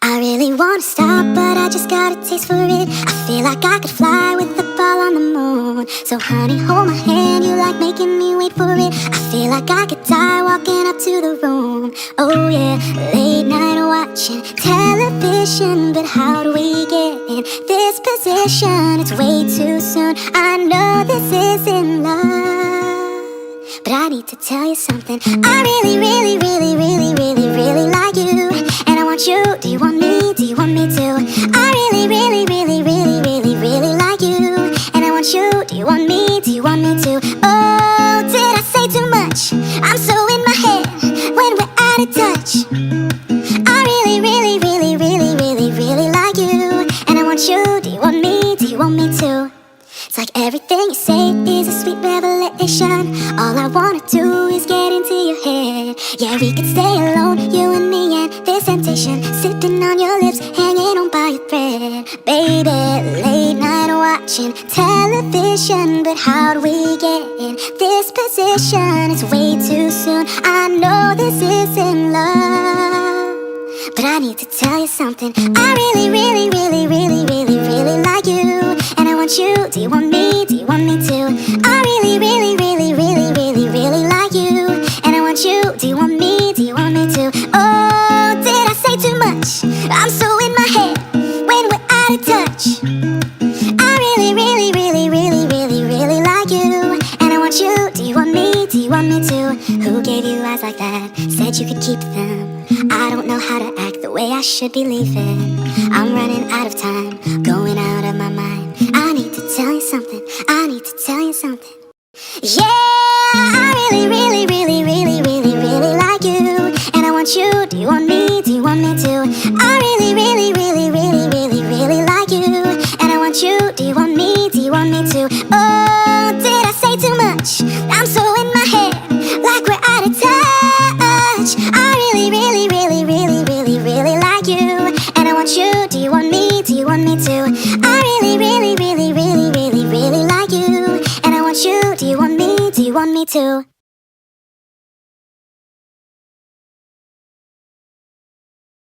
I really wanna stop, but I just got a taste for it. I feel like I could fly with the ball on the moon. So honey, hold my hand, you like making me wait for it. I feel like I could die walking up to the room. Oh yeah, late night watching television. But how do we get in this position? It's way too soon, I know this isn't love, but I need to tell you something. I really, really, really, really, really, really like you, and I want you. Do you want me? Do you want me to? I really, really, really, really, really, really like you, and I want you. Do you want me? Do you want me to? Oh, did I say too much? I'm so in my head when we're out of touch. I really, really, really, really, really, really like you, and I want you. Do you want me? Do you want me to? It's like everything you say is a sweet revelation. All I wanna do is get into your head. Yeah, we could stay alone, you and me and this temptation, sipping on your lips, hanging on by a thread. Baby, late night watching television. But how do we get in this position? It's way too soon, I know this isn't love, but I need to tell you something. I really, really, really, really, really, really like you, and I want you. Do you want me? Do you want me to? I really, really, really, really, really, really like you, and I want you. Do you want me? Do you want me to? Oh, did I say too much? I'm so in my head when we're out of touch. I really, really, really, really, really, really like you, and I want you. Do you want me? Do you want me to? Who gave you eyes like that? Said you could keep them. I don't know how to act the way I should be leaving. I'm running out of time, going out of my mind. I need to tell you something, I need to tell you something. Yeah, I really, really, really, really, really, really like you, and I want you. Do you want me? Do you want me to? I really, really, really, really, really, really like you, and I want you. Do you want me? Do you want me to? Oh, did I say too much? I'm so in my head, like we're out of touch. I really, really, really, really, really, really like you, and I want you. Do you want me? Do you want me to? I really, really, really, really, really, really like you, and I want you. Do you want me? Do you want me to?